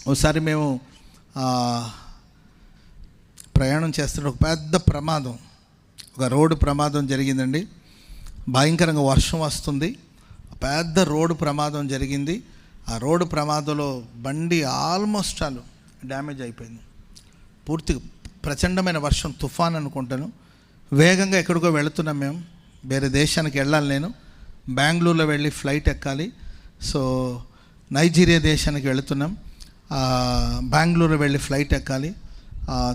ఒకసారి మేము ప్రయాణం చేస్తున్న ఒక పెద్ద ప్రమాదం, ఒక రోడ్డు ప్రమాదం జరిగిందండి. భయంకరంగా వర్షం వస్తుంది, పెద్ద రోడ్డు ప్రమాదం జరిగింది. ఆ రోడ్డు ప్రమాదంలో బండి ఆల్మోస్ట్ ఆల్ డ్యామేజ్ అయిపోయింది. పూర్తిగా ప్రచండమైన వర్షం, తుఫాన్ అనుకుంటాను. వేగంగా ఎక్కడికో వెళుతున్నాం మేము, వేరే దేశానికి వెళ్ళాలి. నేను బెంగళూరులో వెళ్ళి ఫ్లైట్ ఎక్కాలి. సో నైజీరియా దేశానికి వెళుతున్నాం. బెంగళూరు వెళ్ళి ఫ్లైట్ ఎక్కాలి.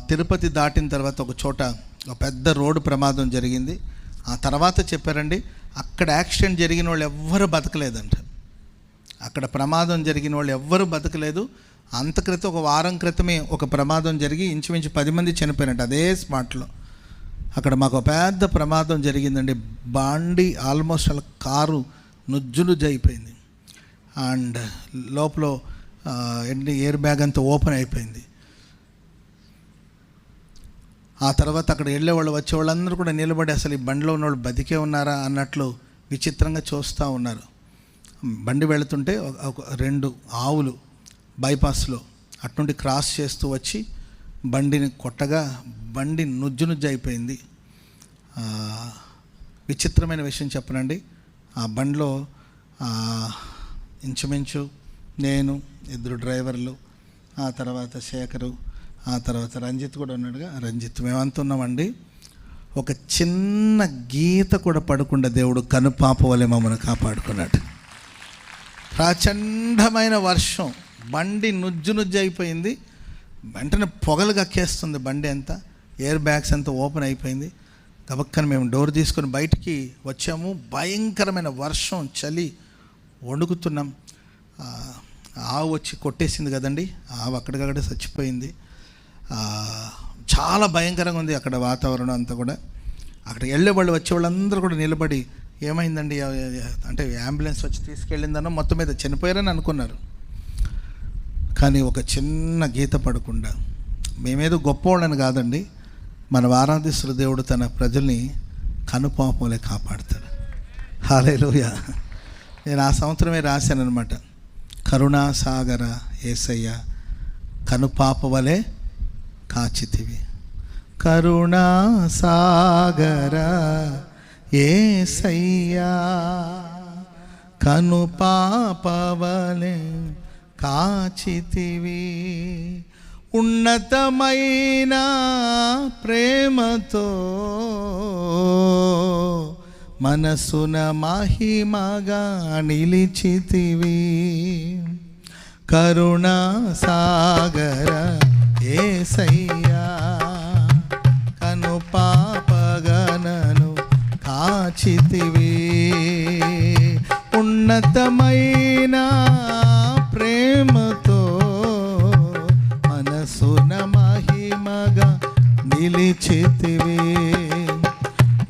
తిరుపతి దాటిన తర్వాత ఒక చోట ఒక పెద్ద రోడ్డు ప్రమాదం జరిగింది. ఆ తర్వాత చెప్పారండి, అక్కడ యాక్సిడెంట్ జరిగిన వాళ్ళు ఎవ్వరు బతకలేదంట. అక్కడ ప్రమాదం జరిగిన వాళ్ళు ఎవ్వరు బతకలేదు. అంత క్రితం ఒక వారం క్రితమే ఒక ప్రమాదం జరిగి ఇంచుమించు 10 మంది చనిపోయినట్టు అదే స్పాట్లో. అక్కడ మాకు ఒక పెద్ద ప్రమాదం జరిగిందండి. బండి ఆల్మోస్ట్ అలా కారు నుజ్జునుజ్జు అయిపోయింది. అండ్ లోపల ఎయిర్ బ్యాగ్ అంతా ఓపెన్ అయిపోయింది. ఆ తర్వాత అక్కడ వెళ్ళేవాళ్ళు వచ్చేవాళ్ళందరూ కూడా నిలబడి అసలు ఈ బండిలో ఉన్నవాళ్ళు బతికే ఉన్నారా అన్నట్లు విచిత్రంగా చూస్తూ ఉన్నారు. బండి వెళుతుంటే ఒక 2 ఆవులు బైపాస్లో అటుండి క్రాస్ చేస్తూ వచ్చి బండిని కొట్టగా బండి నుజ్జు అయిపోయింది. విచిత్రమైన విషయం చెప్పనండి, ఆ బండిలో ఇంచుమించు నేను, 2 డ్రైవర్లు, ఆ తర్వాత శేఖరు, ఆ తర్వాత రంజిత్ కూడా ఉన్నాడుగా. రంజిత్ మేమంతా ఉన్నామండి. ఒక చిన్న గీత కూడా పడకుండా దేవుడు కనుపాప వలె మమ్మల్ని కాపాడుకున్నాడు. ప్రచండమైన వర్షం, బండి నుజ్జు అయిపోయింది. వెంటనే పొగలు కక్కేస్తుంది బండి అంతా, ఎయిర్ బ్యాగ్స్ అంతా ఓపెన్ అయిపోయింది. గబక్కన మేము డోర్ తీసుకొని బయటికి వచ్చాము. భయంకరమైన వర్షం, చలి, వణుకుతున్నాం. ఆవు వచ్చి కొట్టేసింది కదండి, ఆవు అక్కడికక్కడే చచ్చిపోయింది. చాలా భయంకరంగా ఉంది అక్కడ వాతావరణం అంతా కూడా. అక్కడ వెళ్ళేవాళ్ళు వచ్చేవాళ్ళందరూ కూడా నిలబడి ఏమైందండి అంటే అంబులెన్స్ వచ్చి తీసుకెళ్ళిందనో మొత్తం మీద చనిపోయారని అనుకున్నారు. కానీ ఒక చిన్న గీత పడకుండా, మేమేదో గొప్పవాళ్ళని కాదండి, మన ఆరాధిస్తున్న దేవుడు తన ప్రజల్ని కనుపాపలే కాపాడుతాడు. హల్లెలూయా. నేను ఆ సంవత్సరమే రాశాను అనమాట, కరుణాసాగర యేసయ్య కనుపాప వలె కాచితివి. కరుణాసాగర యేసయ్యా కనుపాప వలె కాచితివి. ఉన్నతమైన ప్రేమతో మనసున మహిమగా నిలిచితివి. కరుణాసాగర యేసయ్యా కనుపాపగనను కాచితివి. ఉన్నతమైన ప్రేమతో మనసున మహిమగా నిలిచితివి.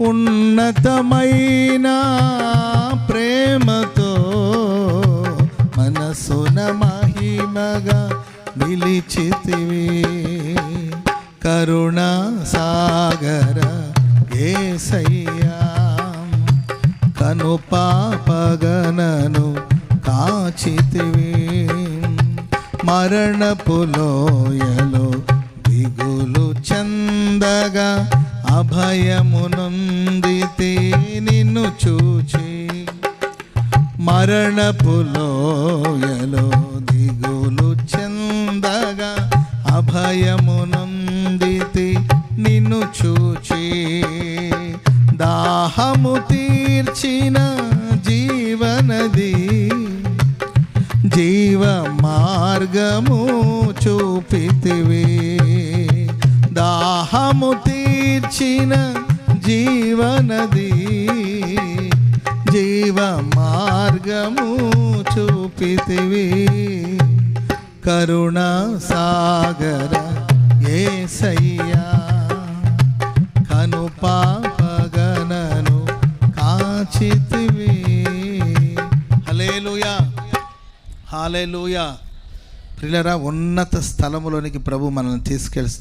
ఉన్నతమైన ప్రేమతో మనసున మహిమగా నిలిచితివి. కరుణాసాగర యేసయ్యా కనుపాపగనను కాచితివి. మరణపు లోయలో దిగులు చెందగా అభయమునొందితే నిన్ను చూచి. మరణపు లోయలో దిగులు చెందగా అభయమునొందితే నిన్ను చూచి. దాహము తీర్చిన జీవనది, జీవ మార్గము చూపితివి. దాహము తీర్చిన జీవనది, జీవ మార్గము చూపితివి. కరుణాసాగర యేసయ్యా కనుపాపగనను కాచితివి. హల్లెలూయా, హల్లెలూయా. ప్రియులారా, ఉన్నత స్థలములోనికి ప్రభు మనల్ని తీసుకెళ్ళి